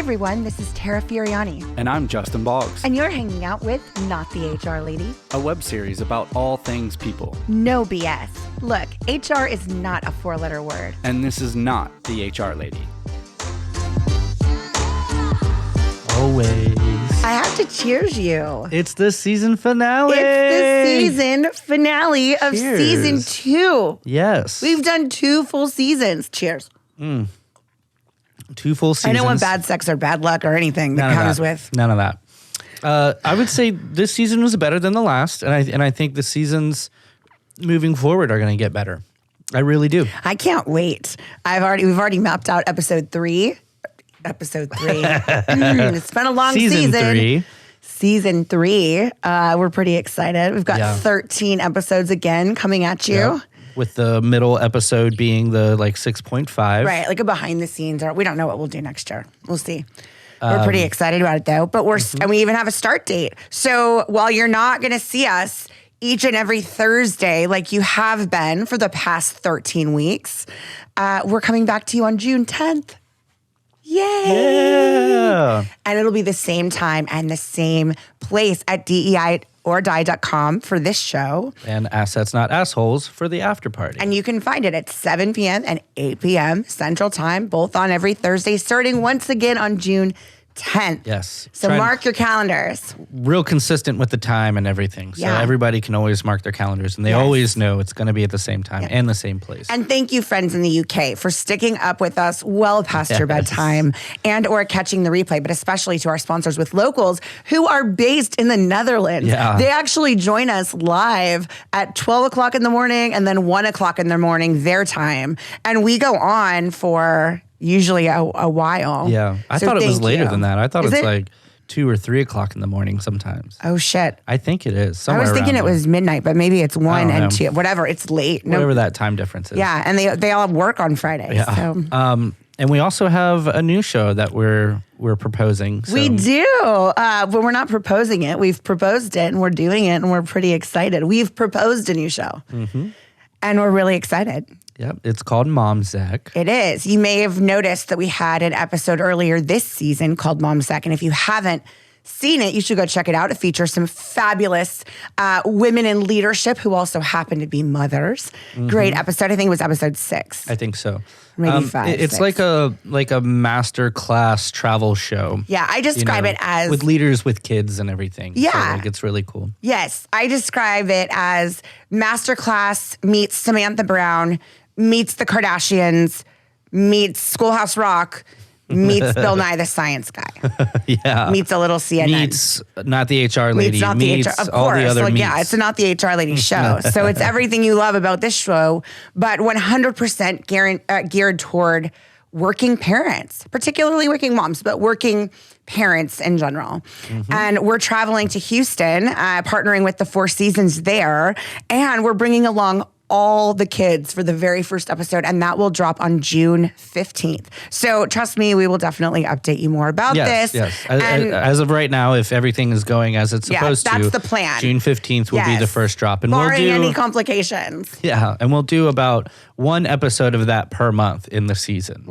everyone, this is Tara Furiani. And I'm Justin Boggs. And you're hanging out with Not the HR Lady, a web series about all things people. No BS. Look, HR is not a four-letter word. And this is not the HR Lady. Always. I have to cheers you. It's the season finale. It's the season finale of Cheers. season 2. Yes. We've done 2 full seasons. Cheers. 2 full seasons. I don't want bad sex or bad luck or anything that comes with. None of that. I would say this season was better than the last, and I think the seasons moving forward are going to get better. I really do. I can't wait. We've already mapped out episode 3. Episode 3. It's been a long season. 3. Season 3. We're pretty excited. We've got 13 episodes again coming at you. Yeah. With the middle episode being the 6.5. Right, like a behind the scenes. Or we don't know what we'll do next year. We'll see. We're pretty excited about it though. But and we even have a start date. So while you're not going to see us each and every Thursday like you have been for the past 13 weeks, we're coming back to you on June 10th. Yay! Yeah. And it'll be the same time and the same place at DEIOrDie.com for this show. And Assets Not Assholes for the after party. And you can find it at 7 p.m. and 8 p.m. Central Time, both on every Thursday, starting once again on June 10th. Yes. So mark your calendars. Real consistent with the time and everything. So Yeah. everybody can always mark their calendars, and they always know it's going to be at the same time and the same place. And thank you, friends in the UK, for sticking up with us well past your bedtime and or catching the replay, but especially to our sponsors with locals who are based in the Netherlands. Yeah. They actually join us live at 12 o'clock in the morning and then 1 o'clock in the morning, their time. And we go on for usually a while. Yeah. I So thought it was thank later you. than that. I thought Is it's it? like 2 or 3 o'clock in the morning sometimes. Oh, shit. I think it is. I Somewhere was thinking around it was midnight, but maybe it's 1 don't and know. 2. Whatever. It's late. there. Whatever that time difference is. Yeah. And they all have work on Friday. Yeah. So. And we also have a new show that we're proposing. So. We do, but we're not proposing it. We've proposed it, and we're doing it, and we're pretty excited. We've proposed a new show, and we're really excited. Yep. It's called Momzak. It is. You may have noticed that we had an episode earlier this season called Momzak, and if you haven't seen it, you should go check it out. It features some fabulous women in leadership who also happen to be mothers. Great episode. I think it was episode 6. I think so. Maybe 5, It's 6. like a master class travel show. Yeah, I describe it as with leaders with kids and everything. Yeah. So, it's really cool. Yes, I describe it as Masterclass meets Samantha Brown, meets the Kardashians, meets Schoolhouse Rock, meets Bill Nye the Science Guy, Yeah. meets a little CNN. Meets Not the HR Lady. Meets Not meets the HR, of all course. the other meets. Yeah, it's a Not the HR Lady show. So it's everything you love about this show, but 100% geared toward working parents, particularly working moms, but working parents in general. And we're traveling to Houston, partnering with the Four Seasons there, and we're bringing along all the kids for the very first episode, and that will drop on June 15th. So trust me, we will definitely update you more about this. Yes. And As of right now, if everything is going as it's supposed to, that's the plan. June 15th will be the first drop. And barring we'll do any complications. Yeah, and we'll do about 1 episode of that per month in the season.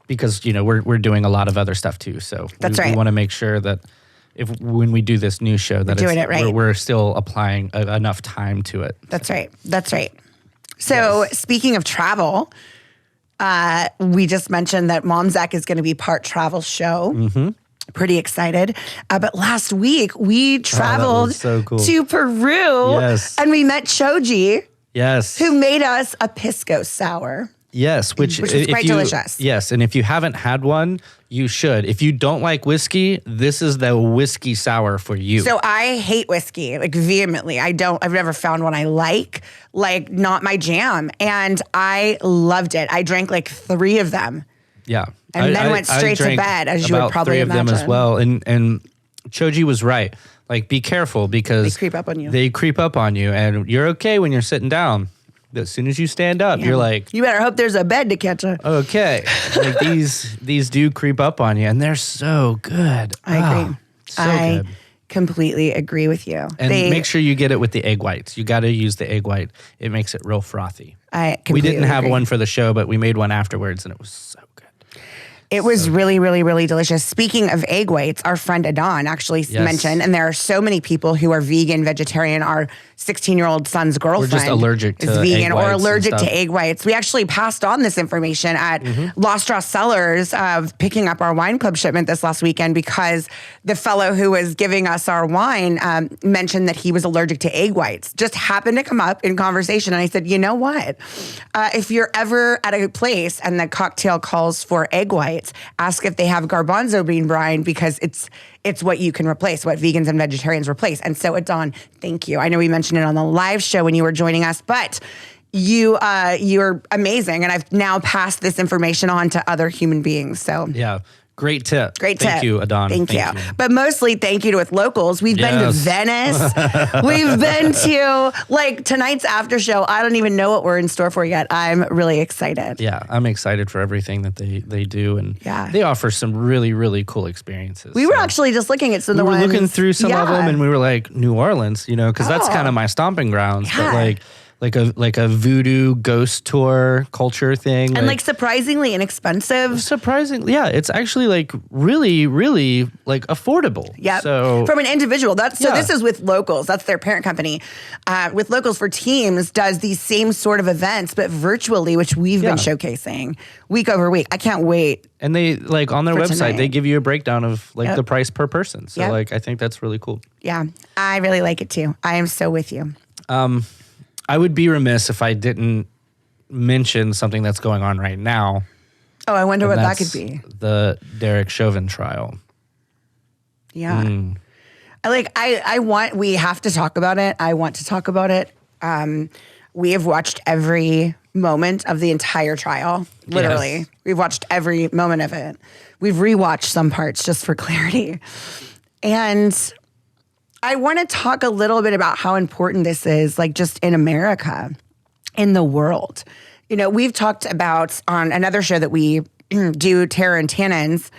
Because we're doing a lot of other stuff too. So That's we right. want to make sure that when we do this new show that doing it right. we're still applying enough time to it. That's right. That's right. So speaking of travel, we just mentioned that Momzak is going to be part travel show. Pretty excited. But last week we traveled so cool. to Peru and we met Choji, Yes. who made us a pisco sour. Yes, which was if quite you, delicious. Yes, and if you haven't had one, you should. If you don't like whiskey, this is the whiskey sour for you. So I hate whiskey, like vehemently. I've never found one I like not my jam. And I loved it. I drank like 3 of them. Yeah. And then went straight to drank bed, as you would about probably 3 of them as imagine. well. And Choji was right. Like, be careful because They creep up on you. They creep up on you, and you're okay when you're sitting down. As soon as you stand up, you're like, you better hope there's a bed to catch her. okay. Like these do creep up on you, and they're so good. I agree. So I good. completely agree with you. And make sure you get it with the egg whites. You got to use the egg white. It makes it real frothy. I We completely didn't have agree. one for the show, but we made one afterwards, and it was so good. It was really, really, really delicious. Speaking of egg whites, our friend Adon actually mentioned, and there are so many people who are vegan, vegetarian. Our 16-year-old son's girlfriend just allergic to is vegan egg whites or and allergic to stuff. egg whites. We actually passed on this information at Lost Straw Cellars of picking up our wine club shipment this last weekend because the fellow who was giving us our wine mentioned that he was allergic to egg whites. Just happened to come up in conversation. And I said, you know what? If you're ever at a place and the cocktail calls for egg whites, ask if they have garbanzo bean brine because it's what you can replace, what vegans and vegetarians replace. And so at Dawn, thank you. I know we mentioned it on the live show when you were joining us, but you're amazing. And I've now passed this information on to other human beings. So Yeah. Great tip. Great tip. Thank you, Adon. Thank you. But mostly thank you to with locals. We've been to Venice. We've been to like tonight's after show. I don't even know what we're in store for yet. I'm really excited. Yeah, I'm excited for everything that they do, and they offer some really, really cool experiences. We were actually just looking at some of the ones. We were looking through some of them, and we were like, New Orleans, because that's kind of my stomping grounds. Yeah. But like a voodoo ghost tour culture thing. And like surprisingly inexpensive. Surprisingly, yeah. It's actually like really, really like affordable. Yeah. So from an individual. So this is with Locals. That's their parent company. With Locals for Teams does these same sort of events, but virtually, which we've been showcasing week over week. I can't wait. And they like on their website, tonight. they give you a breakdown of like the price per person. So like I think that's really cool. Yeah. I really like it too. I am so with you. I would be remiss if I didn't mention something that's going on right now. Oh, I wonder what that could be. The Derek Chauvin trial. Yeah. We have to talk about it. I want to talk about it. We have watched every moment of the entire trial. Literally. Yes. We've watched every moment of it. We've rewatched some parts just for clarity. And I want to talk a little bit about how important this is, like just in America, in the world. We've talked about on another show that we do, Tara and Tannins,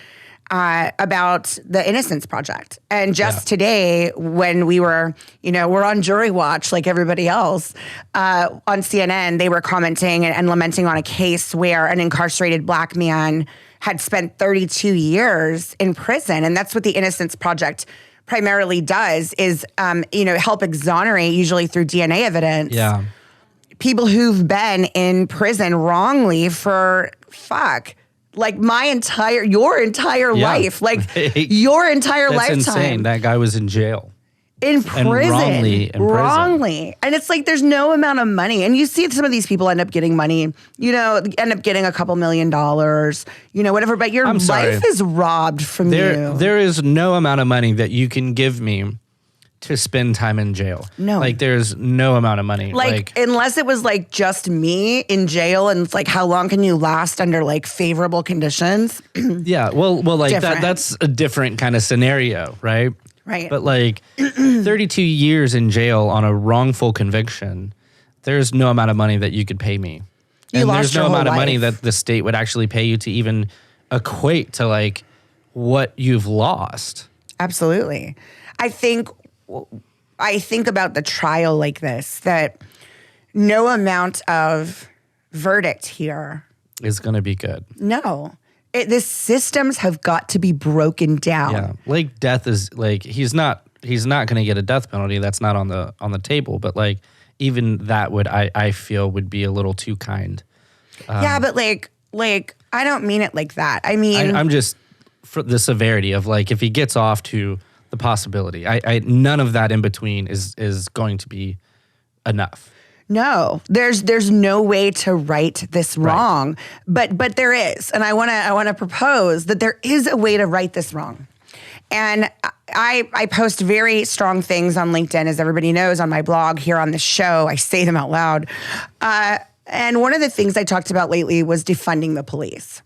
about the Innocence Project. And just today, when we were, we're on jury watch like everybody else, on CNN, they were commenting and lamenting on a case where an incarcerated Black man had spent 32 years in prison. And that's what the Innocence Project primarily does is, help exonerate, usually through DNA evidence, people who've been in prison wrongly for like your entire life, like your entire That's lifetime. Insane. That guy was in jail. In prison. Wrongly. And it's like there's no amount of money. And you see some of these people end up getting money, end up getting a couple $1 million, whatever. But your life is robbed from you. There is no amount of money that you can give me to spend time in jail. No. Like there's no amount of money. Like unless it was like just me in jail and it's like how long can you last under like favorable conditions? Yeah. Well like that's a different kind of scenario, right? Right. But like 32 years in jail on a wrongful conviction, there's no amount of money that you could pay me. And there's no amount of money that the state would actually pay you to even equate to like what you've lost. Absolutely. I think about the trial like this, that no amount of verdict here is going to be good. No. The systems have got to be broken down. Yeah, like death is like he's not going to get a death penalty. That's not on the table. But like even that would I feel would be a little too kind. Yeah, but like I don't mean it like that. I mean I'm just for the severity of like if he gets off to the possibility. I none of that in between is going to be enough. No, there's no way to right this wrong, but there is, and I want to propose that there is a way to right this wrong. And I post very strong things on LinkedIn, as everybody knows, on my blog, here on the show. I say them out loud. And one of the things I talked about lately was defunding the police.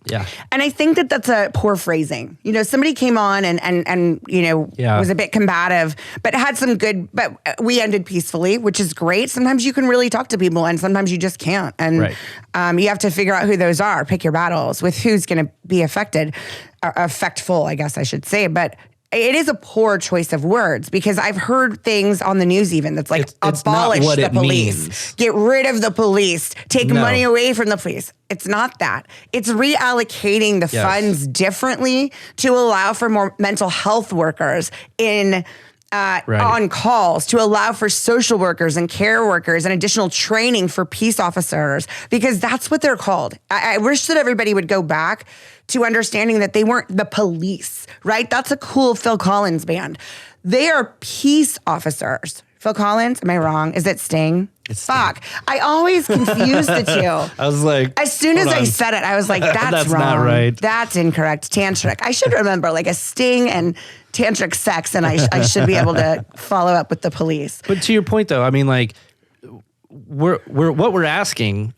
Yeah. And I think that's a poor phrasing. Somebody came on and was a bit combative, but had some good, but we ended peacefully, which is great. Sometimes you can really talk to people and sometimes you just can't. And you have to figure out who those are, pick your battles with who's going to be affected, or effectful, I guess I should say. But it is a poor choice of words because I've heard things on the news even that's like it's abolish not what the it police, means. get rid of the police, take money away from the police. It's not that. It's reallocating the funds differently to allow for more mental health workers on calls, to allow for social workers and care workers and additional training for peace officers, because that's what they're called. I wish that everybody would go back to understanding that they weren't the police, right? That's a cool Phil Collins band. They are peace officers. Phil Collins, am I wrong? Is it Sting? It's Sting. Fuck. I always confuse the two. I was like, as soon as I said it, I was like, that's wrong. Not right. That's incorrect. Tantric. I should remember like a Sting and tantric sex, and I should be able to follow up with the police. But to your point, though, I mean, like, what we're asking,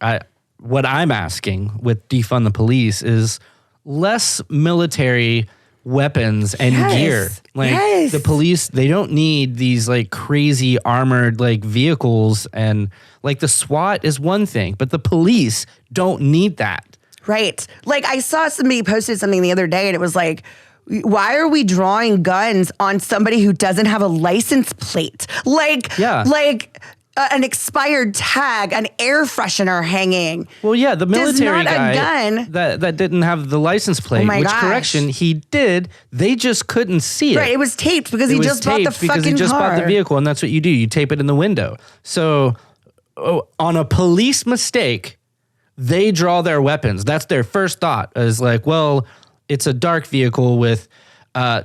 what I'm asking with defund the police is less military weapons and gear. Like the police, they don't need these like crazy armored like vehicles, and like the SWAT is one thing, but the police don't need that. Right. Like I saw somebody posted something the other day, and it was like, why are we drawing guns on somebody who doesn't have a license plate? Like an expired tag, an air freshener hanging. Well, yeah, the military guy gun, that didn't have the license plate, correction, he did. They just couldn't see it. Right, it was taped because he just bought the fucking car. Because he just bought the vehicle, and that's what you do. You tape it in the window. So on a police mistake, they draw their weapons. That's their first thought, is like, well, it's a dark vehicle with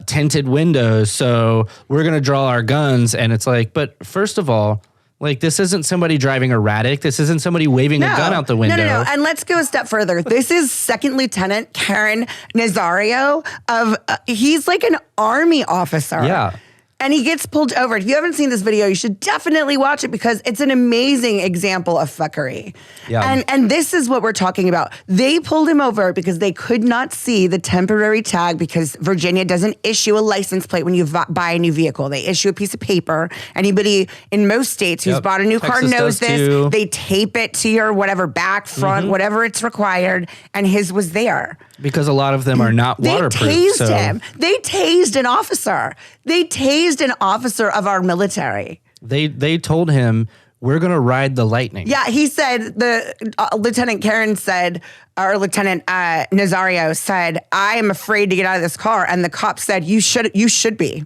tinted windows, so we're going to draw our guns. And it's like, but first of all, like, this isn't somebody driving erratic. This isn't somebody waving a gun out the window. No. And let's go a step further. This is Second Lieutenant Karen Nazario he's like an Army officer. Yeah. And he gets pulled over. If you haven't seen this video, you should definitely watch it because it's an amazing example of fuckery. Yeah. And this is what we're talking about. They pulled him over because they could not see the temporary tag, because Virginia doesn't issue a license plate when you buy a new vehicle. They issue a piece of paper. Anybody in most states who's bought a new car knows this. Too. They tape it to your whatever back, front, whatever it's required. And his was there. Because a lot of them are not waterproof. They tased him. They tased an officer. They tased an officer of our military. They told him, we're going to ride the lightning. Yeah, he said, Lieutenant Karen said, or Lieutenant Nazario said, I am afraid to get out of this car. And the cop said, you should be.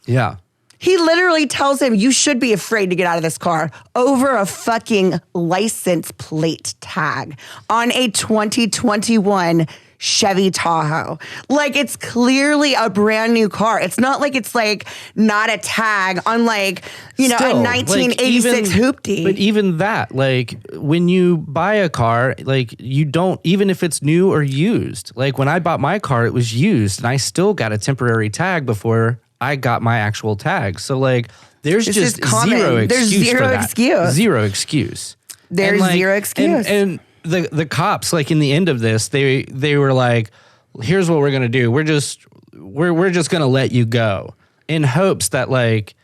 Yeah. He literally tells him, you should be afraid to get out of this car over a fucking license plate tag on a 2021 Chevy Tahoe. Like, it's clearly a brand new car. It's not like it's like not a tag on like, a 1986 hoopty. But even that, like when you buy a car, like you don't, even if it's new or used, like when I bought my car, it was used and I still got a temporary tag before I got my actual tag. So like there's just zero excuse. There's zero excuse. Zero excuse. There's zero excuse. And the cops, like in the end of this, they were like, here's what we're gonna do. We're just gonna let you go, in hopes that like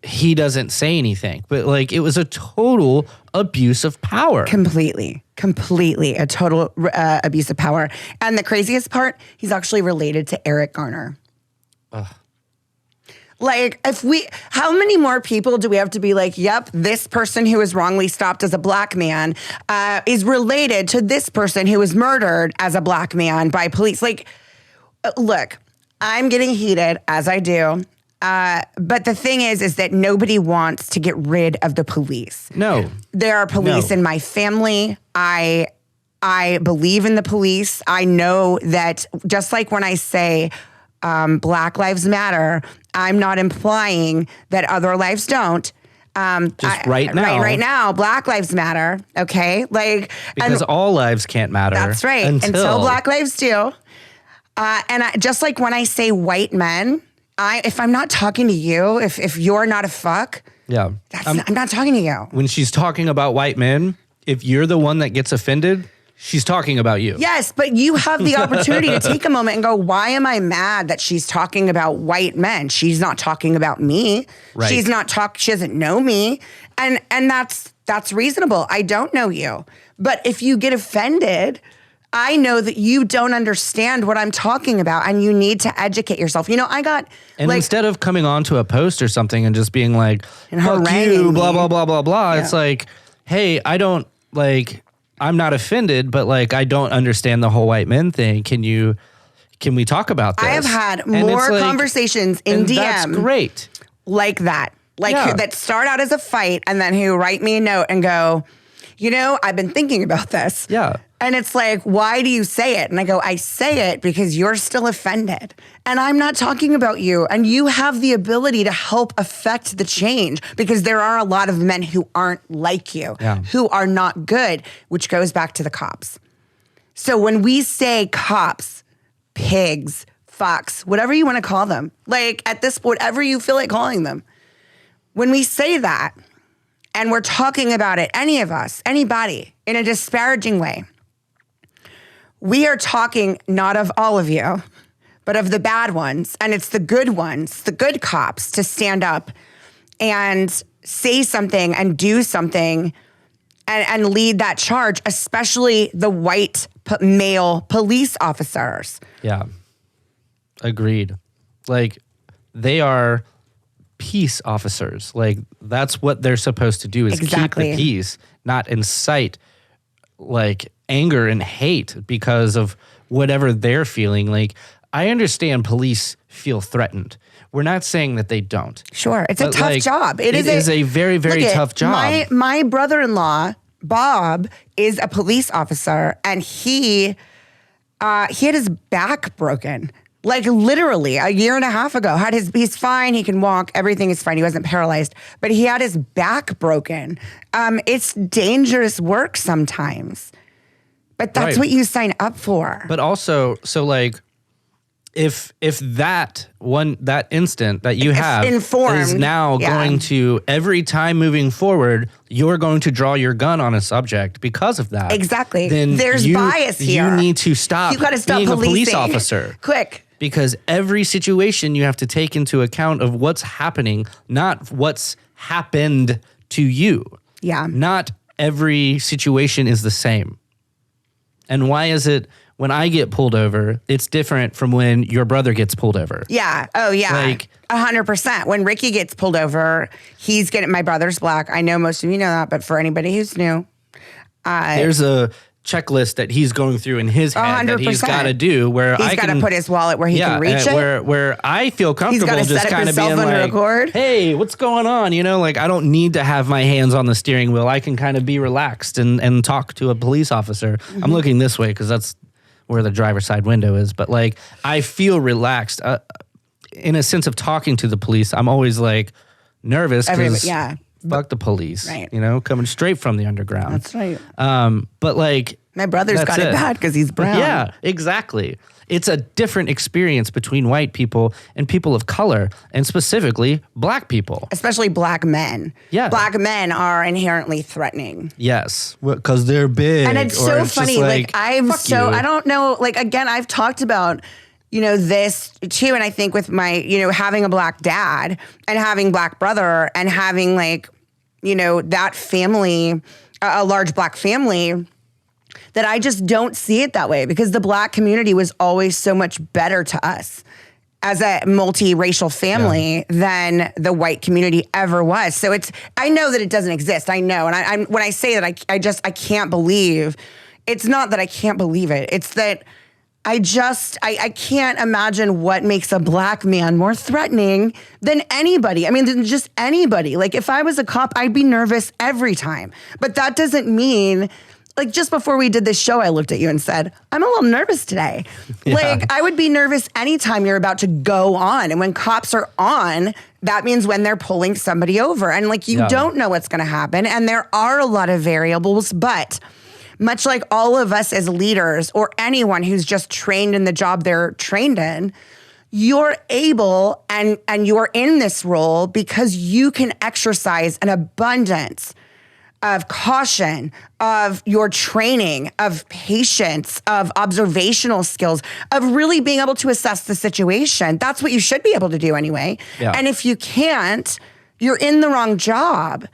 he doesn't say anything. But like it was a total abuse of power. Completely a total abuse of power. And the craziest part, he's actually related to Eric Garner. Ugh. Like, how many more people do we have to be like, yep, this person who was wrongly stopped as a black man is related to this person who was murdered as a black man by police? Like, look, I'm getting heated, as I do. But the thing is that nobody wants to get rid of the police. No. There are police in my family. I believe in the police. I know that just like when I say Black Lives Matter, I'm not implying that other lives don't. Right now, Black Lives Matter. Okay, like because all lives can't matter. That's right. Until Black lives do. Just like when I say white men, if I'm not talking to you, if you're not a fuck, I'm not talking to you. When she's talking about white men, if you're the one that gets offended, she's talking about you. Yes, but you have the opportunity to take a moment and go, why am I mad that she's talking about white men? She's not talking about me. Right. She doesn't know me. And that's reasonable. I don't know you. But if you get offended, I know that you don't understand what I'm talking about and you need to educate yourself. I got instead of coming onto a post or something and just being like, fuck you, blah, blah, blah, blah, blah. Yeah. It's like, hey, I'm not offended, but I don't understand the whole white men thing. Can we talk about this? I have had more conversations in DM. That's great. Like that. That start out as a fight and then who write me a note and go, I've been thinking about this. Yeah. And it's like, why do you say it? And I go, I say it because you're still offended. And I'm not talking about you. And you have the ability to help affect the change because there are a lot of men who aren't like you, who are not good, which goes back to the cops. So when we say cops, pigs, fucks, whatever you want to call them, at this point, whatever you feel like calling them, when we say that and we're talking about it, any of us, anybody, in a disparaging way, we are talking not of all of you, but of the bad ones. And it's the good ones, the good cops, to stand up and say something and do something and lead that charge, especially the white male police officers. Yeah. Agreed. They are peace officers. That's what they're supposed to do is keep the peace, not incite anger and hate because of whatever they're feeling. I understand police feel threatened. We're not saying that they don't. Sure. It's a tough job. It is a very, very tough job. My brother-in-law, Bob, is a police officer, and he had his back broken. Literally a year and a half ago. He's fine, he can walk, everything is fine, he wasn't paralyzed, but he had his back broken. It's dangerous work sometimes, but that's what you sign up for. But also, if that instant that you have is now going to, every time moving forward, you're going to draw your gun on a subject because of that. Exactly. Then there's bias here. You need to stop. You got to stop being policing. A police officer. Quick. Because every situation you have to take into account of what's happening, not what's happened to you. Yeah. Not every situation is the same. And why is it when I get pulled over, it's different from when your brother gets pulled over? Yeah. Oh, yeah. 100%. When Ricky gets pulled over, my brother's black. I know most of you know that, but for anybody who's new. There's a checklist that he's going through in his head 100%. That he's got to do where he's got to put his wallet where he can reach it. Where I feel comfortable just kind of being like, hey, what's going on? I don't need to have my hands on the steering wheel. I can kind of be relaxed and talk to a police officer. Mm-hmm. I'm looking this way because that's where the driver's side window is. But I feel relaxed in a sense of talking to the police. I'm always nervous because fuck the police, right. Coming straight from the underground. That's right. But my brother's got it bad because he's brown. Yeah, exactly. It's a different experience between white people and people of color, and specifically black people. Especially black men. Yeah. Black men are inherently threatening. Yes, because they're big. And it's so funny. I don't know, again, I've talked about this too. And I think with my, having a black dad and having black brother and having that family, a large black family, that I just don't see it that way because the black community was always so much better to us as a multiracial family than the white community ever was. So I know that it doesn't exist. I know. And I'm when I say that, I can't believe, it's not that I can't believe it. It's that I can't imagine what makes a black man more threatening than anybody. I mean, than just anybody. If I was a cop, I'd be nervous every time. But that doesn't mean, just before we did this show, I looked at you and said, I'm a little nervous today. Yeah. I would be nervous anytime you're about to go on. And when cops are on, that means when they're pulling somebody over. And you don't know what's going to happen. And there are a lot of variables, but much like all of us as leaders or anyone who's just trained in the job they're trained in, you're able and you're in this role because you can exercise an abundance of caution, of your training, of patience, of observational skills, of really being able to assess the situation. That's what you should be able to do anyway. Yeah. And if you can't, you're in the wrong job.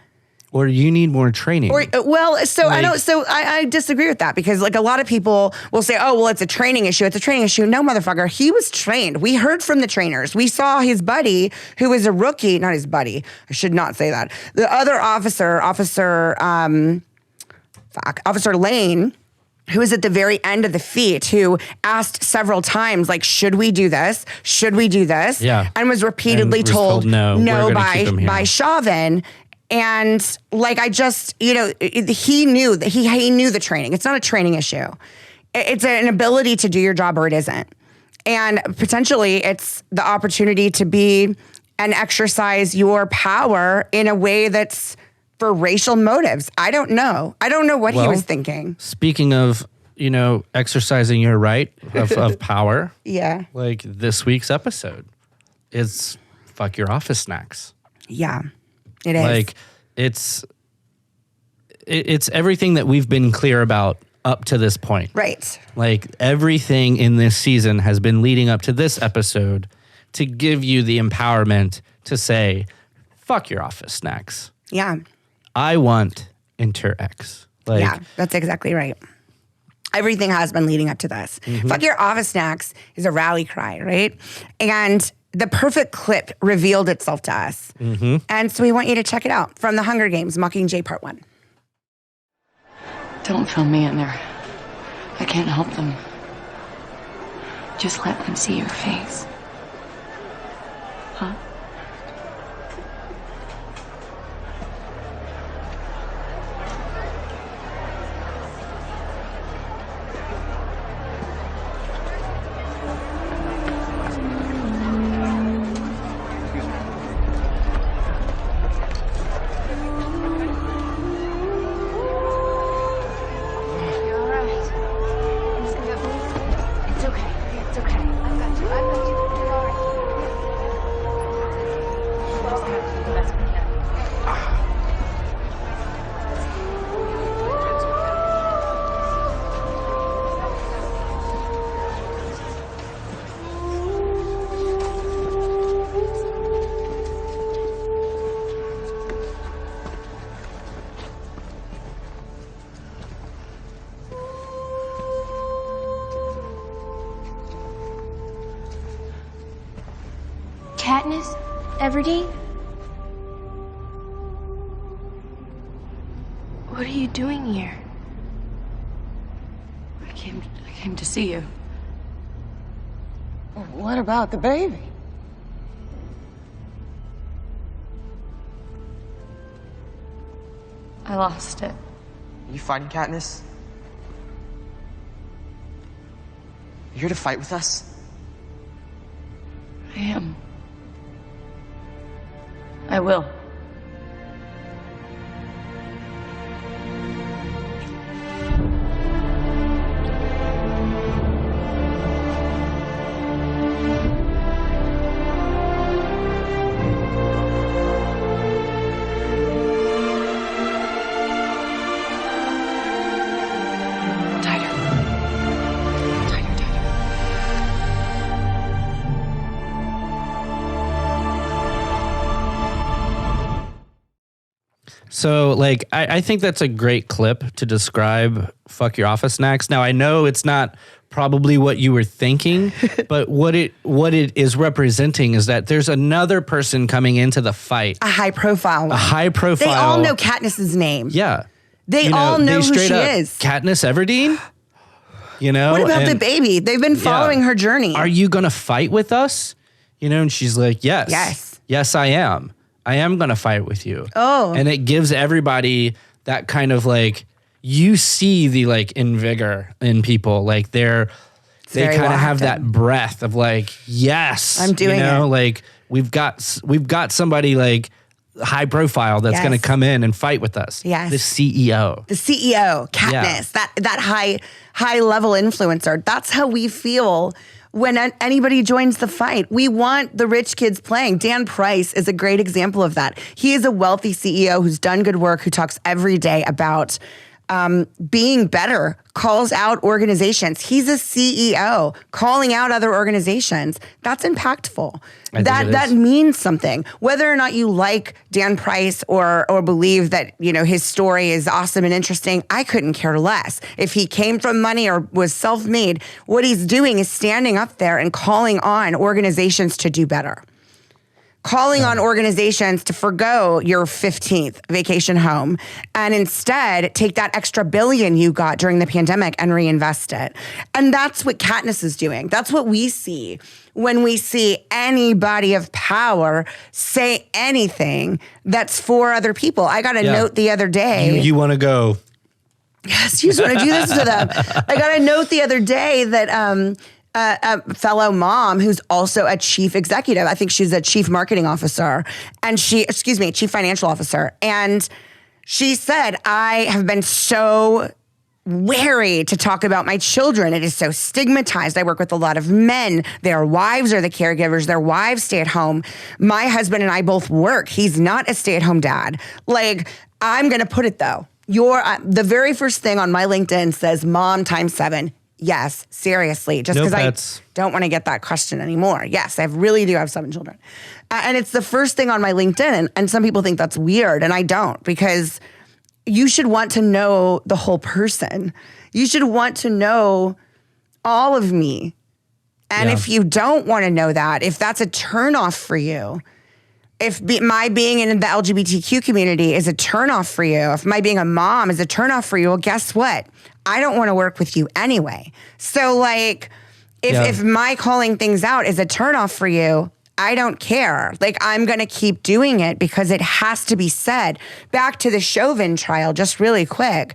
Or you need more training. I disagree with that because like a lot of people will say, oh, well, it's a training issue. It's a training issue. No, motherfucker. He was trained. We heard from the trainers. We saw his buddy who was a rookie, not his buddy. I should not say that. The other officer Lane, who was at the very end of the feat, who asked several times, like, should we do this? Should we do this? Yeah. And was repeatedly told no by Chauvin. And like, I just, he knew that he knew the training. It's not a training issue. It's an ability to do your job or it isn't. And potentially it's the opportunity to be and exercise your power in a way that's for racial motives. I don't know. I don't know what he was thinking. Speaking of, exercising your right of power. Yeah. Like this week's episode is fuck your office snacks. Yeah. It is. Like it's everything that we've been clear about up to this point. Right. Like everything in this season has been leading up to this episode to give you the empowerment to say, fuck your office snacks. Yeah. I want InterX. Yeah, that's exactly right. Everything has been leading up to this. Mm-hmm. Fuck your office snacks is a rally cry, right? And the perfect clip revealed itself to us. Mm-hmm. And so we want you to check it out from The Hunger Games, Mockingjay Part 1. Don't film me in there. I can't help them. Just let them see your face. Huh? Katniss Everdeen? What are you doing here? I came to see you. Well, what about the baby? I lost it. Are you fighting, Katniss? You here to fight with us? I am. I will. So, like, I think that's a great clip to describe fuck your office snacks. Now, I know it's not probably what you were thinking, but what it is representing is that there's another person coming into the fight. A high profile one. A high profile. They all know Katniss's name. Yeah. They all know who she is. Katniss Everdeen? What about the baby? They've been following her journey. Are you going to fight with us? And she's like, yes. Yes. Yes, I am. I am going to fight with you. Oh. And it gives everybody that kind of like, you see the like invigor in people. Like they kind of have that breath of like, yes, I'm doing it. Like we've got somebody like high profile that's going to come in and fight with us. Yes. The CEO. The CEO, Katniss, that high level influencer. That's how we feel when anybody joins the fight. We want the rich kids playing. Dan Price is a great example of that. He is a wealthy CEO who's done good work, who talks every day about being better, calls out organizations. He's a CEO calling out other organizations. That's impactful. That means something. Whether or not you like Dan Price or believe that, his story is awesome and interesting, I couldn't care less. If he came from money or was self-made, what he's doing is standing up there and calling on organizations to do better. Calling on organizations to forgo your 15th vacation home and instead take that extra $1 billion you got during the pandemic and reinvest it. And that's what Katniss is doing. That's what we see when we see anybody of power say anything that's for other people. I got a note the other day. You want to go. Yes, you just want to do this to them. I got a note the other day that a fellow mom who's also a chief executive. I think she's a chief marketing officer and chief financial officer. And she said, I have been so wary to talk about my children. It is so stigmatized. I work with a lot of men. Their wives are the caregivers. Their wives stay at home. My husband and I both work. He's not a stay-at-home dad. Like, I'm going to put it though. The very first thing on my LinkedIn says mom times 7. Yes, seriously, just because I don't want to get that question anymore. Yes, I really do have 7 children. And it's the first thing on my LinkedIn. And some people think that's weird. And I don't, because you should want to know the whole person. You should want to know all of me. And if you don't want to know that, if that's a turnoff for you, if my being in the LGBTQ community is a turnoff for you, if my being a mom is a turnoff for you, well, guess what? I don't want to work with you anyway. So like, if my calling things out is a turnoff for you, I don't care. Like, I'm going to keep doing it because it has to be said. Back to the Chauvin trial, just really quick.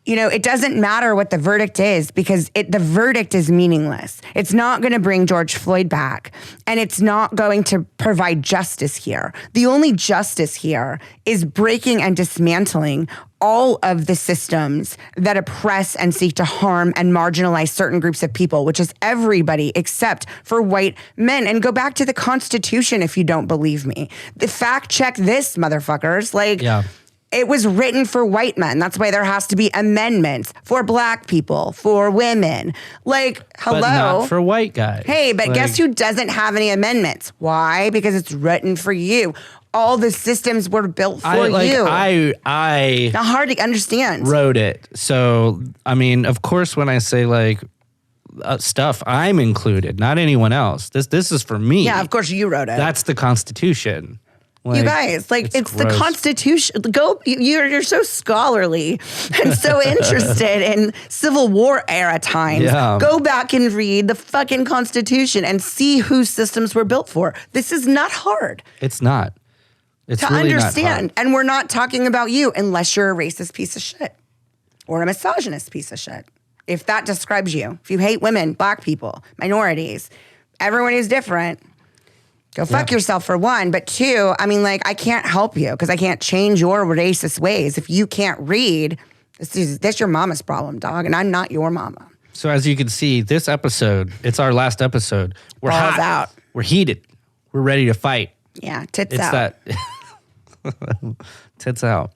It doesn't matter what the verdict is because the verdict is meaningless. It's not going to bring George Floyd back, and it's not going to provide justice here. The only justice here is breaking and dismantling all of the systems that oppress and seek to harm and marginalize certain groups of people, which is everybody except for white men. And go back to the Constitution if you don't believe me. Fact check this, motherfuckers. It was written for white men. That's why there has to be amendments for black people, for women. Like, hello. But not for white guys. Hey, but guess who doesn't have any amendments? Why? Because it's written for you. All the systems were built for you. I not hard to understand. Wrote it. So, I mean, of course, when I say stuff, I'm included, not anyone else. This is for me. Yeah, of course you wrote it. That's the Constitution. You guys, it's the Constitution. You're so scholarly and so interested in Civil War era times. Yeah. Go back and read the fucking Constitution and see whose systems were built for. This is not hard. It's not. It's to really understand. not hard. And we're not talking about you unless you're a racist piece of shit or a misogynist piece of shit. If that describes you, if you hate women, black people, minorities, everyone who's different, go fuck yourself for one. But 2, I can't help you because I can't change your racist ways. If you can't read, this your mama's problem, dog, and I'm not your mama. So as you can see, this episode, it's our last episode. We're Balls hot. out. We're heated. We're ready to fight. Yeah, tits It's out. that tits out.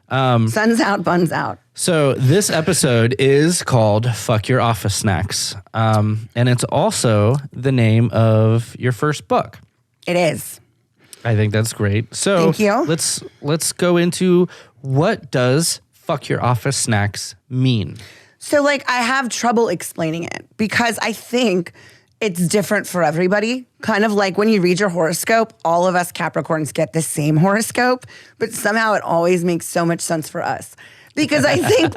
Sun's out, buns out. So this episode is called Fuck Your Office Snacks. And it's also the name of your first book. It is. I think that's great. So thank you. Let's go into what does Fuck Your Office Snacks mean? So I have trouble explaining it because I think it's different for everybody. Kind of like when you read your horoscope, all of us Capricorns get the same horoscope, but somehow it always makes so much sense for us. Because I think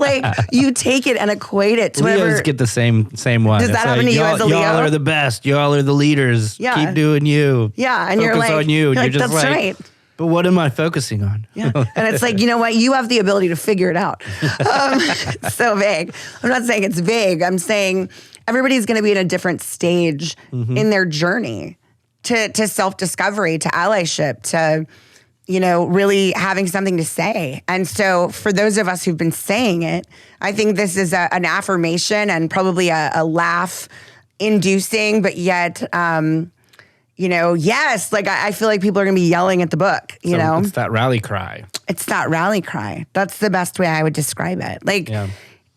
you take it and equate it to whatever. Leos get the same one. Does that happen to you as a Leo? Y'all are the best. Y'all are the leaders. Yeah. Keep doing you. Yeah, and Focus on you. You're just that's right. But what am I focusing on? Yeah. And it's you know what? You have the ability to figure it out. It's so vague. I'm not saying it's vague. I'm saying everybody's going to be at a different stage in their journey to self-discovery, to allyship, to really having something to say. And so for those of us who've been saying it, I think this is an affirmation and probably a laugh-inducing, but yet, yes, like I feel like people are going to be yelling at the book, you know? It's that rally cry. It's that rally cry. That's the best way I would describe it. Like,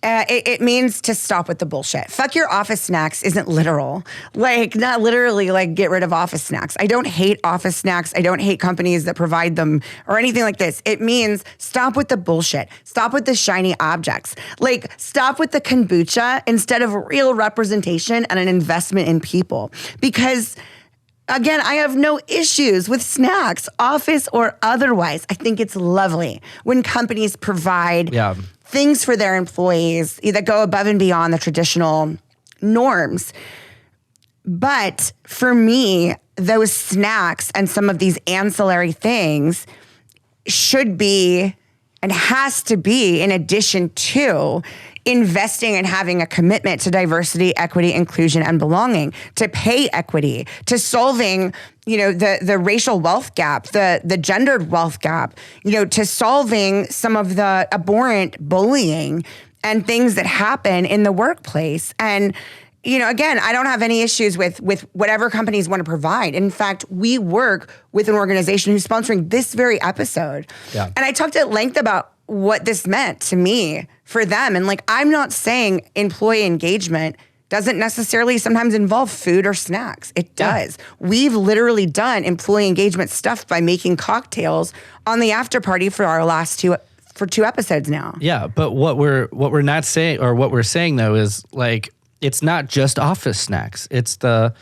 it means to stop with the bullshit. Fuck your office snacks isn't literal. Like, not literally like get rid of office snacks. I don't hate office snacks. I don't hate companies that provide them or anything like this. It means stop with the bullshit. Stop with the shiny objects. Like, stop with the kombucha instead of real representation and an investment in people. Because again, I have no issues with snacks, office or otherwise. I think it's lovely when companies provide things for their employees that go above and beyond the traditional norms. But for me, those snacks and some of these ancillary things should be and has to be in addition to investing and having a commitment to diversity, equity, inclusion, and belonging, to pay equity, to solving, the racial wealth gap, the gendered wealth gap, to solving some of the abhorrent bullying and things that happen in the workplace. And, again, I don't have any issues with whatever companies want to provide. In fact, we work with an organization who's sponsoring this very episode. Yeah. And I talked at length about what this meant to me for them. And like, I'm not saying employee engagement doesn't necessarily sometimes involve food or snacks. It does. Yeah. We've literally done employee engagement stuff by making cocktails on the after party for our last two episodes now. Yeah, but what we're not saying, or what we're saying though, is like, it's not just office snacks. It's the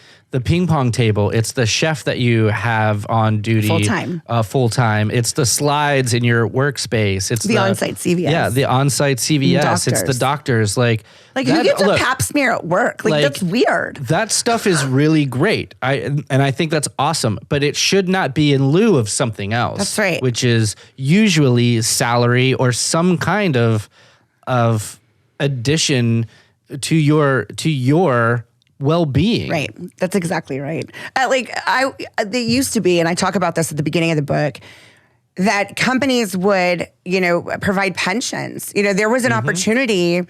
ping pong table. It's the chef that you have on duty full time. It's the slides in your workspace. It's the on-site CVS. Yeah, the on-site CVS. Doctors. It's the doctors. Like who gets a pap smear at work? Like that's weird. That stuff is really great. I think that's awesome. But it should not be in lieu of something else. That's right. Which is usually salary or some kind of addition to your well-being. Right. That's exactly right. They used to be, and I talk about this at the beginning of the book, that companies would, provide pensions. There was an opportunity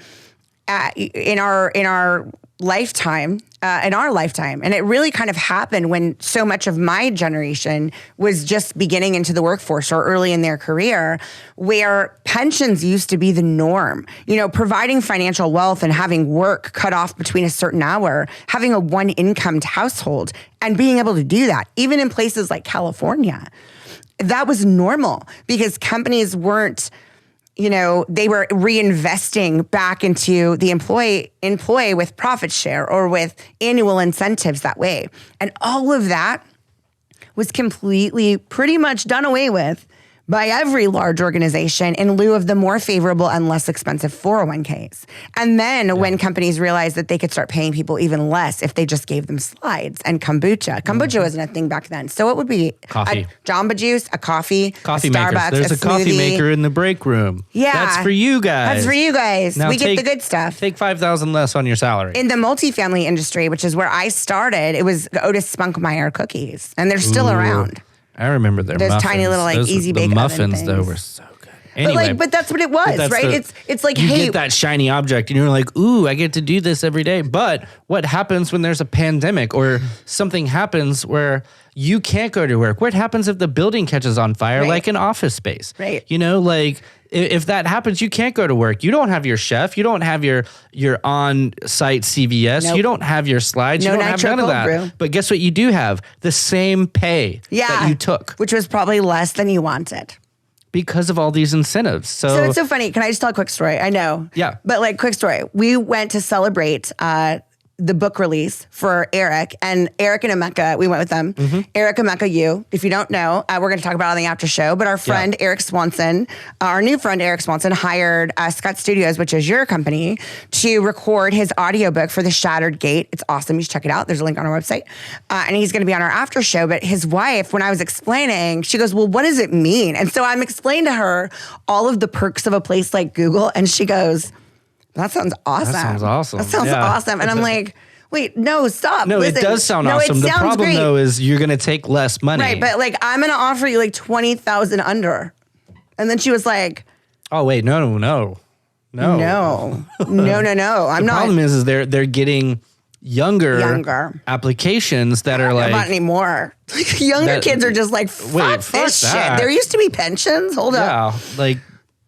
in our lifetime, and it really kind of happened when so much of my generation was just beginning into the workforce or early in their career, where pensions used to be the norm. Providing financial wealth and having work cut off between a certain hour, having a one-income household, and being able to do that, even in places like California, that was normal because companies weren't, they were reinvesting back into the employee with profit share or with annual incentives that way. And all of that was completely pretty much done away with by every large organization in lieu of the more favorable and less expensive 401ks. And then when companies realized that they could start paying people even less if they just gave them slides and kombucha. Kombucha wasn't a thing back then. So it would be coffee, a Jamba Juice, a coffee Starbucks, There's a coffee maker in the break room. Yeah. That's for you guys. That's for you guys. Now we get the good stuff. Take $5,000 less on your salary. In the multifamily industry, which is where I started, it was the Otis Spunkmeyer cookies. And they're still around. I remember their those muffins. Tiny little easy bake the muffins oven though things. were so good. Anyway, but that's what it was, right? It's like, you hey, get that shiny object and you're like, ooh, I get to do this every day. But what happens when there's a pandemic or something happens where you can't go to work? What happens if the building catches on fire, like an office space? Right. If that happens, you can't go to work. You don't have your chef. You don't have your on-site CVS. Nope. You don't have your slides. No you don't have none of that. brew. But guess what you do have? The same pay that you took. Which was probably less than you wanted. Because of all these incentives. So it's so funny. Can I just tell a quick story? I know. Yeah. But quick story. We went to celebrate the book release for Eric and Emeka. We went with them. Mm-hmm. Eric Emeka, if you don't know, we're going to talk about it on the after show. But our friend Eric Swanson, our new friend Eric Swanson, hired Scott Studios, which is your company, to record his audiobook for The Shattered Gate. It's awesome. You should check it out. There's a link on our website. And he's going to be on our after show. But his wife, when I was explaining, she goes, well, what does it mean? And so I'm explaining to her all of the perks of a place like Google. And she goes, that sounds awesome. That sounds awesome. That sounds awesome. And I'm like, wait, no, stop. No, Listen. it does sound awesome. The problem, though, is you're going to take less money. Right, but I'm going to offer you 20,000 under. And then she was like, oh, wait, no. No. I'm not. The problem is they're getting younger applications that are like not anymore. Younger kids are just like, fuck this shit. There used to be pensions. Hold up.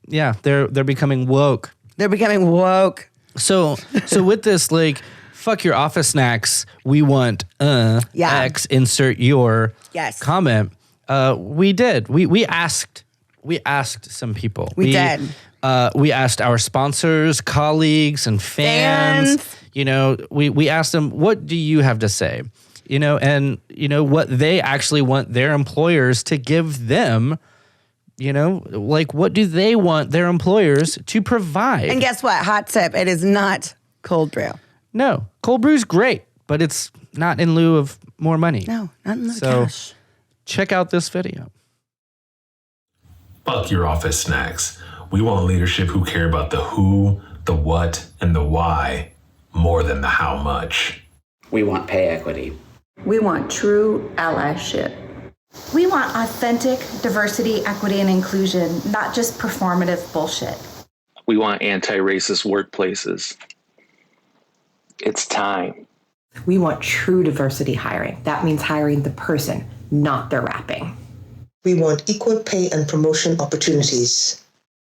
They're becoming woke. They're becoming woke. So with this, like, fuck your office snacks. We want X. Insert your comment. We did. We asked some people. We did. We asked our sponsors, colleagues, and fans. You know, we asked them, what do you have to say? You know, and you know what they actually want their employers to give them. You know, like, what do they want their employers to provide? And guess what? Hot tip, it is not cold brew. No, cold brew's great, but it's not in lieu of more money. No, not in lieu of cash. Check out this video. Fuck your office snacks. We want leadership who care about the who, the what, and the why more than the how much. We want pay equity. We want true allyship. We want authentic diversity, equity, and inclusion, not just performative bullshit. We want anti-racist workplaces. It's time. We want true diversity hiring. That means hiring the person, not their wrapping. We want equal pay and promotion opportunities.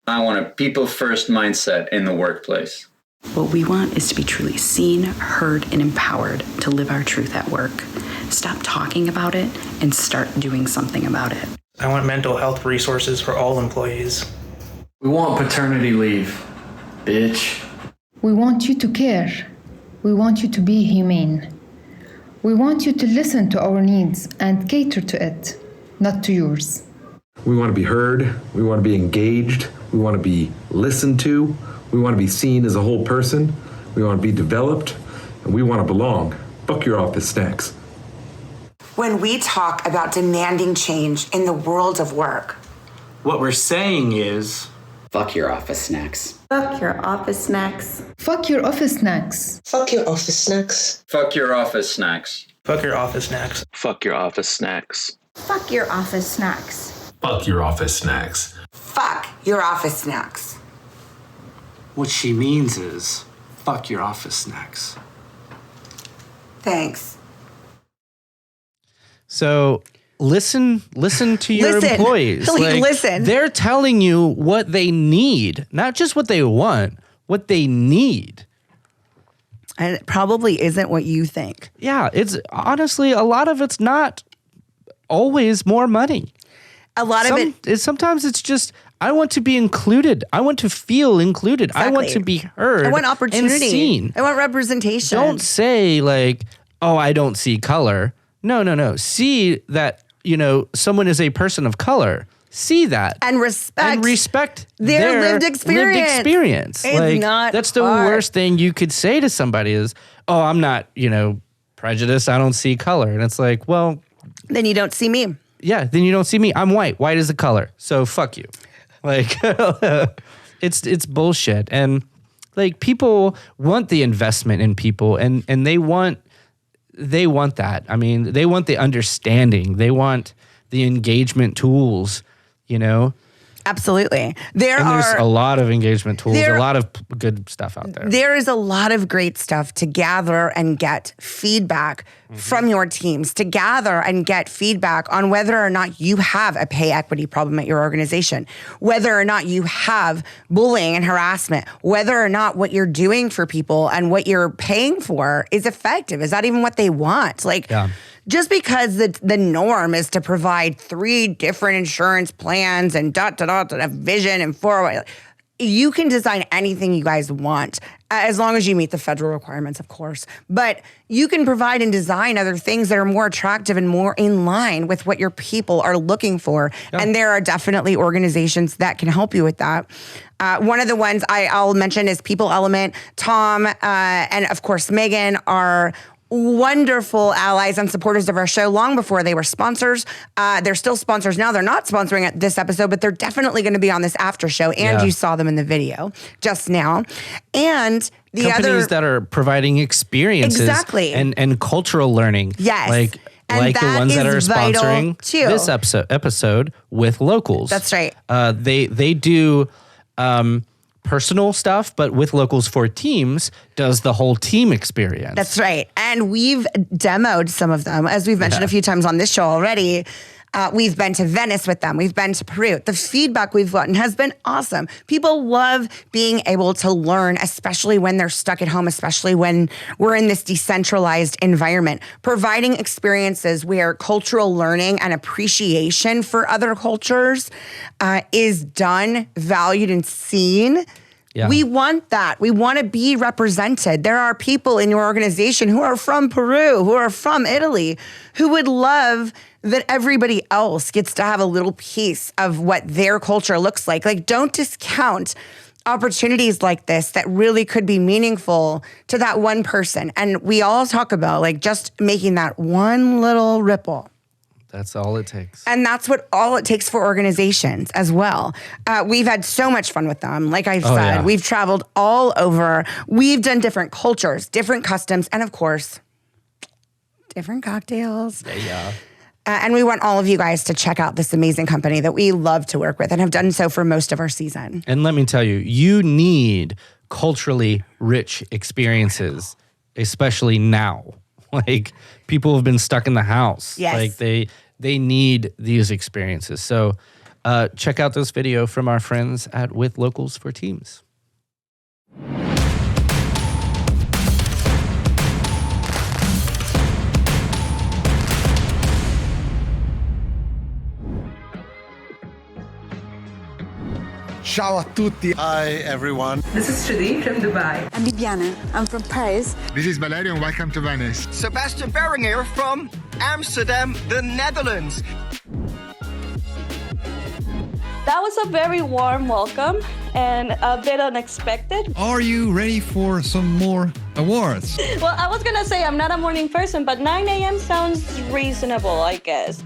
I want a people-first mindset in the workplace. What we want is to be truly seen, heard, and empowered to live our truth at work. Stop talking about it and start doing something about it. I want mental health resources for all employees. We want paternity leave, bitch. We want you to care. We want you to be humane. We want you to listen to our needs and cater to it, not to yours. We want to be heard. We want to be engaged. We want to be listened to. We want to be seen as a whole person. We want to be developed. And we want to belong. Fuck your office snacks. When we talk about demanding change in the world of work, what we're saying is, fuck your office snacks. Fuck your office snacks. Fuck your office snacks. Fuck your office snacks. Fuck your office snacks. Fuck your office snacks. Fuck your office snacks. Fuck your office snacks. Fuck your office snacks. Fuck your office snacks. What she means is, fuck your office snacks. Thanks. So listen to your employees. Like, listen. They're telling you what they need, not just what they want, what they need. And it probably isn't what you think. Yeah, it's honestly, a lot of it's not always more money. A lot of it. Sometimes it's just, I want to be included. I want to feel included. Exactly. I want to be heard. I want opportunity. And seen. I want representation. Don't say like, oh, I don't see color. No. See that, you know, someone is a person of color. See that. And respect their lived experience. It's like, not that's the worst thing you could say to somebody is, oh, I'm not, you know, prejudiced. I don't see color. And it's like, well. Then you don't see me. Yeah, then you don't see me. I'm white. White is the color. So fuck you. Like, it's bullshit. And like, people want the investment in people, and they want that. I mean, they want the understanding. They want the engagement tools, you know? Absolutely. There's a lot of engagement tools, a lot of good stuff out there. There is a lot of great stuff to gather and get feedback from your teams, to gather and get feedback on whether or not you have a pay equity problem at your organization, whether or not you have bullying and harassment, whether or not what you're doing for people and what you're paying for is effective. Is that even what they want? Like, just because the norm is to provide 3 different insurance plans and vision and 401, you can design anything you guys want as long as you meet the federal requirements, of course. But you can provide and design other things that are more attractive and more in line with what your people are looking for. Yeah. And there are definitely organizations that can help you with that. One of the ones I'll mention is People Element. Tom and, of course, Megan are wonderful allies and supporters of our show long before they were sponsors. They're still sponsors now. They're not sponsoring this episode, but they're definitely going to be on this after show. And you saw them in the video just now. And the companies that are providing experiences and cultural learning. Yes. Like the ones that are sponsoring this episode with locals. That's right. They do personal stuff, but with Locals for Teams does the whole team experience. That's right. And we've demoed some of them, as we've mentioned a few times on this show already. We've been to Venice with them. We've been to Peru. The feedback we've gotten has been awesome. People love being able to learn, especially when they're stuck at home, especially when we're in this decentralized environment. Providing experiences where cultural learning and appreciation for other cultures is done, valued, and seen. Yeah. We want that. We want to be represented. There are people in your organization who are from Peru, who are from Italy, who would love that everybody else gets to have a little piece of what their culture looks like. Like, don't discount opportunities like this that really could be meaningful to that one person. And we all talk about like just making that one little ripple. That's all it takes. And that's what all it takes for organizations as well. We've had so much fun with them. Like I've said, we've traveled all over. We've done different cultures, different customs, and of course, different cocktails. Yeah. And we want all of you guys to check out this amazing company that we love to work with and have done so for most of our season. And let me tell you, you need culturally rich experiences, especially now. Like, people have been stuck in the house. Yes. Like, they need these experiences. So check out this video from our friends at With Locals for Teams. Ciao a tutti. Hi, everyone. This is Shadi from Dubai. I'm Bibiana. I'm from Paris. This is Valerio and welcome to Venice. Sebastian Beringer from Amsterdam, the Netherlands. That was a very warm welcome and a bit unexpected. Are you ready for some more awards? Well, I was gonna say I'm not a morning person, but 9 a.m. sounds reasonable, I guess.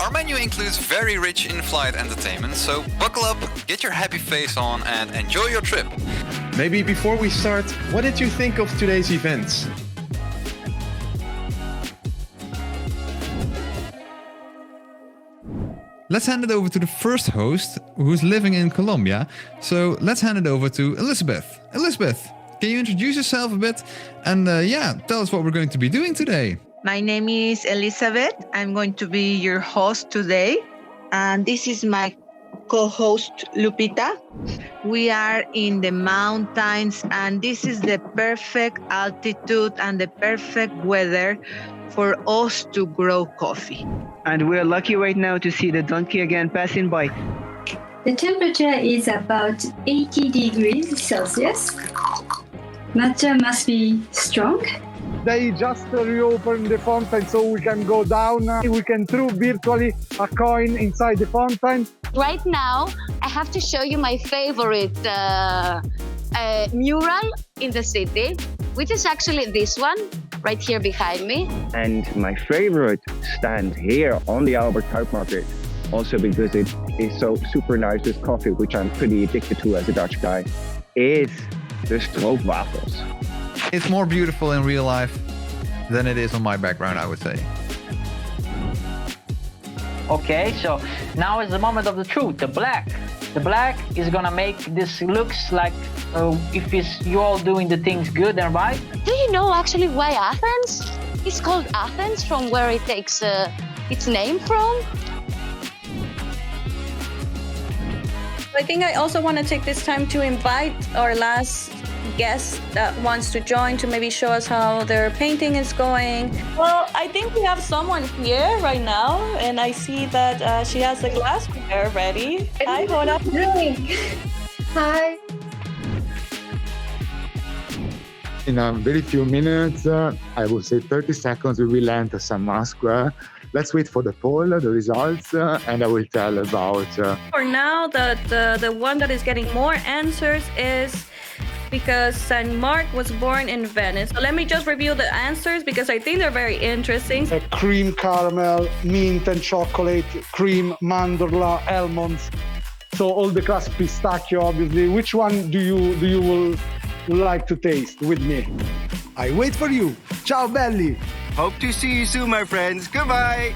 Our menu includes very rich in-flight entertainment, so buckle up, get your happy face on, and enjoy your trip. Maybe before we start, what did you think of today's events? Let's hand it over to the first host, who's living in Colombia. So let's hand it over to Elizabeth. Elizabeth, can you introduce yourself a bit? And tell us what we're going to be doing today. My name is Elizabeth. I'm going to be your host today. And this is my co-host, Lupita. We are in the mountains, and this is the perfect altitude and the perfect weather for us to grow coffee. And we're lucky right now to see the donkey again passing by. The temperature is about 80 degrees Celsius. Matcha must be strong. They just reopened the fountain so we can go down. We can throw virtually a coin inside the fountain. Right now, I have to show you my favorite mural in the city, which is actually this one right here behind me. And my favorite stand here on the Albert Market, also because it is so super nice with coffee, which I'm pretty addicted to as a Dutch guy, is the stroopwafels. It's more beautiful in real life than it is on my background, I would say. Okay, so now is the moment of the truth, the black. The black is gonna make this looks like if you all doing the things good and right. Do you know actually why Athens? It's called Athens from where it takes its name from. I think I also want to take this time to invite our last guest that wants to join to maybe show us how their painting is going. Well, I think we have someone here right now, and I see that she has the glassware ready. Hi, Hola. Hi. In a very few minutes, I would say 30 seconds, we will enter some masks. Let's wait for the poll, the results, and I will tell about... For now, the one that is getting more answers is because Saint Mark was born in Venice. So let me just review the answers because I think they're very interesting. Cream caramel, mint and chocolate, cream, mandorla, almonds. So all the classic pistachio, obviously. Which one do you will like to taste with me? I wait for you. Ciao, belli. Hope to see you soon, my friends. Goodbye.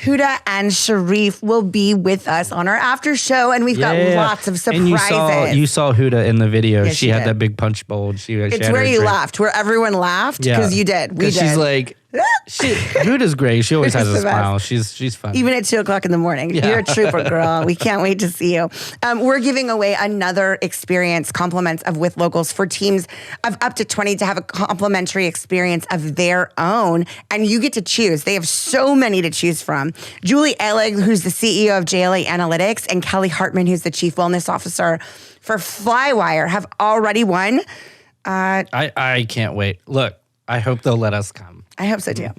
Huda and Sharif will be with us on our after show, and we've got lots of surprises. And you saw Huda in the video. Yes, she had that big punch bowl. It's where you laughed, where everyone laughed, because you did. We did. She's like, Huda's great. She always has a smile. She's fun. Even at 2:00 in the morning. Yeah. You're a trooper, girl. We can't wait to see you. We're giving away another experience, compliments of With Locals, for teams of up to 20 to have a complimentary experience of their own. And you get to choose. They have so many to choose from. Julie Ehlig, who's the CEO of JLA Analytics, and Kelly Hartman, who's the Chief Wellness Officer for Flywire, have already won. I can't wait. Look, I hope they'll let us come. I hope so too.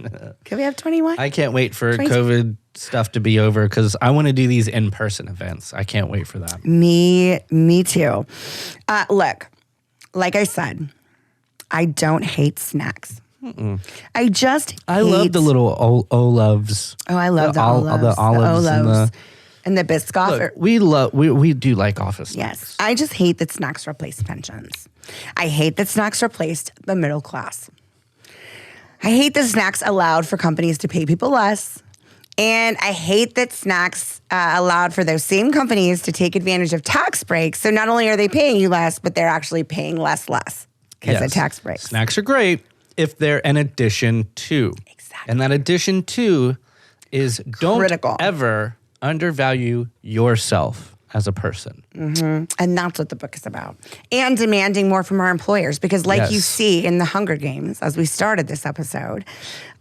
Can we have 21? I can't wait for 22? COVID stuff to be over because I want to do these in-person events. I can't wait for that. Me too. Look, like I said, I don't hate snacks. Mm-mm. I love the little olives. Oh, I love the olives. The olives and the Biscoff. Look, we do like office snacks. Yes. I just hate that snacks replace pensions. I hate that snacks replaced the middle class. I hate that snacks allowed for companies to pay people less. And I hate that snacks allowed for those same companies to take advantage of tax breaks. So not only are they paying you less, but they're actually paying less because of tax breaks. Snacks are great if they're an addition to. Exactly. And that addition to is don't critical. Ever undervalue yourself as a person. Mm-hmm. And that's what the book is about. And demanding more from our employers. Because like you see in the Hunger Games, as we started this episode,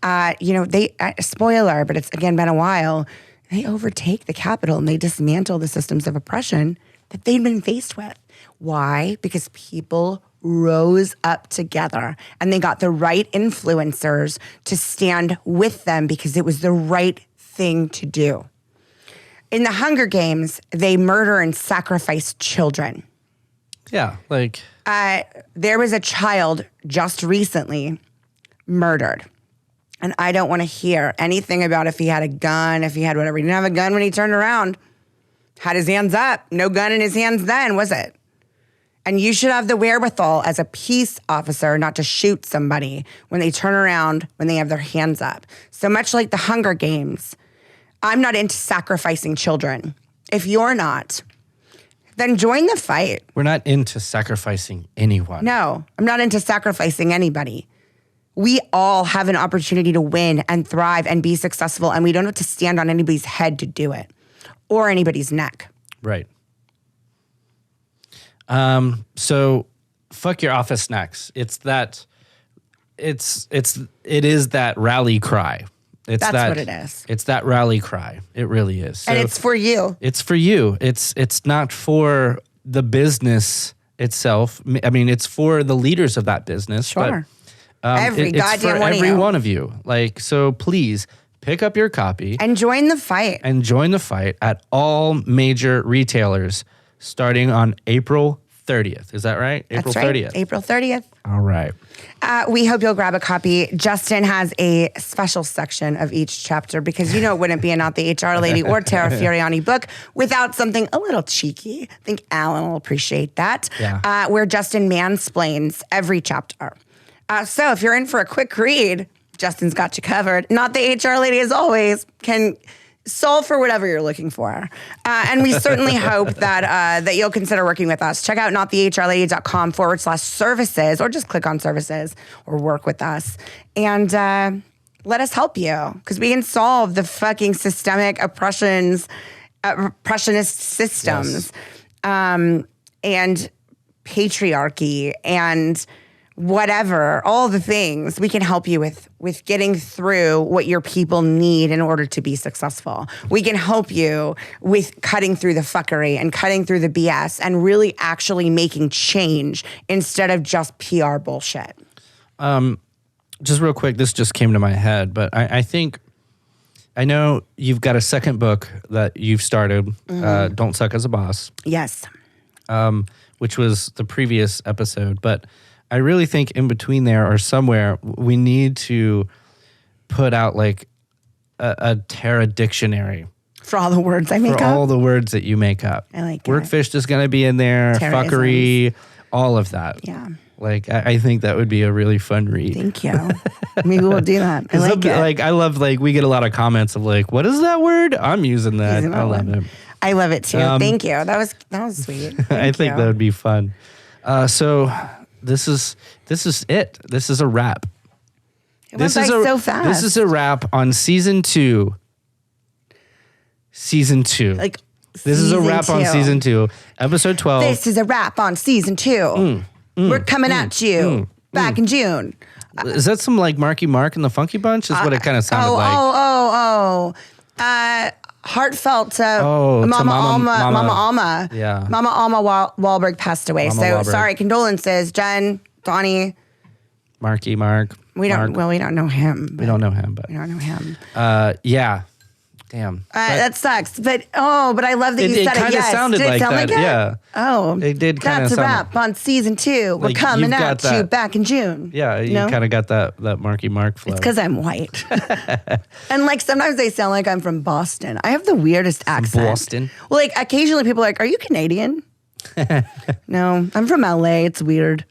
they, spoiler, but it's again been a while, they overtake the Capitol and they dismantle the systems of oppression that they'd been faced with. Why? Because people rose up together and they got the right influencers to stand with them because it was the right thing to do. In the Hunger Games, they murder and sacrifice children. Yeah, like... there was a child just recently murdered. And I don't want to hear anything about if he had a gun, if he had whatever. He didn't have a gun when he turned around. Had his hands up. No gun in his hands then, was it? And you should have the wherewithal as a peace officer not to shoot somebody when they turn around, when they have their hands up. So much like the Hunger Games... I'm not into sacrificing children. If you're not, then join the fight. We're not into sacrificing anyone. No, I'm not into sacrificing anybody. We all have an opportunity to win and thrive and be successful, and we don't have to stand on anybody's head to do it or anybody's neck. Right. So fuck your office snacks. It is that rally cry. That's what it is. It's that rally cry. It really is. So and it's for you. It's for you. It's not for the business itself. I mean, it's for the leaders of that business. Sure. But, every goddamn one of you. Every one of you. Like, so please pick up your copy. And join the fight. And join the fight at all major retailers starting on April 30th. Is that right? April 30th. April 30th. All right. We hope you'll grab a copy. Justin has a special section of each chapter because it wouldn't be a Not the HR Lady or Tara Fioriani book without something a little cheeky. I think Alan will appreciate that. Yeah. Where Justin mansplains every chapter. So if you're in for a quick read, Justin's got you covered. Not the HR Lady, as always, can solve for whatever you're looking for. And we certainly hope that you'll consider working with us. Check out notthehrlady.com/services, or just click on services or work with us. And let us help you, because we can solve the fucking systemic oppressionist systems and patriarchy and whatever, all the things. We can help you with getting through what your people need in order to be successful. We can help you with cutting through the fuckery and cutting through the BS and really actually making change instead of just PR bullshit. Just real quick, this just came to my head, but I know you've got a second book that you've started, Don't Suck as a Boss. Yes. Which was the previous episode, but I really think in between there or somewhere, we need to put out like a Tara dictionary. For all the words I make up? For all the words that you make up. I like Workfish is going to be in there, Tara-isms. fuckery, all of that. Yeah. Like, I think that would be a really fun read. Thank you. Maybe we'll do that. I like it. Like, I love, like, we get a lot of comments of like, what is that word? I'm using that. I love it. I love it too. Thank you. That was sweet. I think that would be fun. So this is it. This is a wrap. It went by so fast. This is a wrap on season 2. Season 2. Like, this is a wrap on season 2, episode 12. This is a wrap on season 2. We're coming at you back in June. Is that some like Marky Mark and the Funky Bunch? Is what it kind of sounded like. Heartfelt Mama Alma. Yeah. Mama Alma Wahlberg passed away. Mama so Wahlberg. sorry, condolences, Jen, Donnie. Marky Mark. We don't know him. We don't know him, but we don't know him. Yeah. Damn. That sucks. But I love that you said it. It kind of sounded like that. Yeah. Oh. It did kind of That's a sound wrap on season 2. We're like coming you've at got you that- back in June. Yeah, you kind of got that Marky Mark flow. It's because I'm white. And like sometimes they sound like I'm from Boston. I have the weirdest accent. Boston? Well, like occasionally people are like, are you Canadian? No, I'm from LA. It's weird.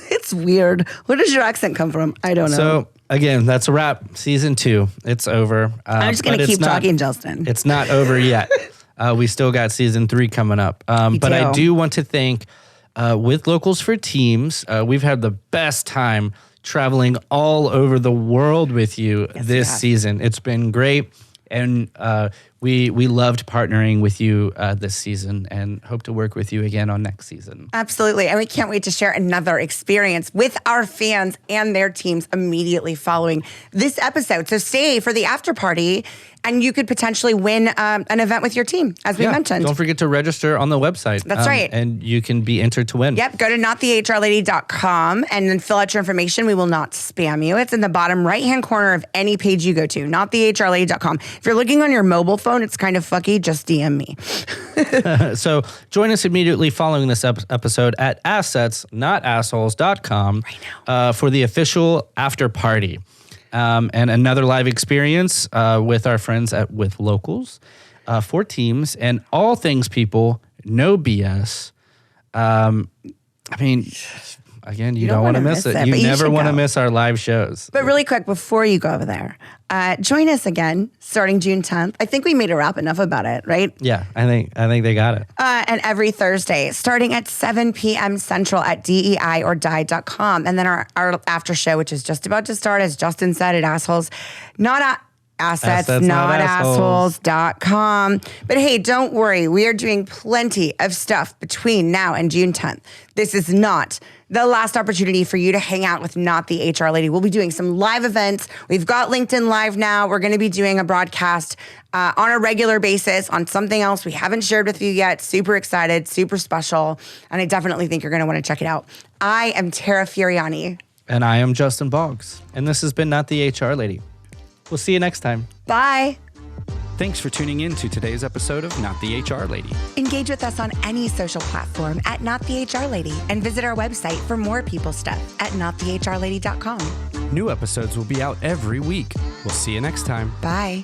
It's weird. Where does your accent come from? I don't know. So again, that's a wrap. Season 2. It's over. I'm just going to keep talking, Justin. It's not over yet. We still got season 3 coming up. But I do want to thank with Locals for Teams. We've had the best time traveling all over the world with you this season. It's been great. And we loved partnering with you this season and hope to work with you again on next season. Absolutely. And we can't wait to share another experience with our fans and their teams immediately following this episode. So stay for the after party and you could potentially win an event with your team, as we mentioned. Don't forget to register on the website. That's right. And you can be entered to win. Yep. Go to notthehrlady.com and then fill out your information. We will not spam you. It's in the bottom right-hand corner of any page you go to, notthehrlady.com. If you're looking on your mobile phone, it's kind of fucky, just DM me. So join us immediately following this episode at assetsnotassholes.com for the official after party. And another live experience with our friends at With Locals for Teams and all things people, no BS. I mean, again, you don't want to miss it. You never want to miss our live shows. But really quick, before you go over there, join us again starting June 10th. I think we made a wrap enough about it, right? Yeah, I think they got it. And every Thursday, starting at 7 p.m. Central at DEIOrDie.com. And then our after show, which is just about to start, as Justin said, at assetsnotassholes.com. But hey, don't worry. We are doing plenty of stuff between now and June 10th. This is not the last opportunity for you to hang out with Not the HR Lady. We'll be doing some live events. We've got LinkedIn Live now. We're going to be doing a broadcast on a regular basis on something else we haven't shared with you yet. Super excited, super special. And I definitely think you're going to want to check it out. I am Tara Furiani. And I am Justin Boggs. And this has been Not the HR Lady. We'll see you next time. Bye. Thanks for tuning in to today's episode of Not the HR Lady. Engage with us on any social platform at Not the HR Lady and visit our website for more people stuff at notthehrlady.com. New episodes will be out every week. We'll see you next time. Bye.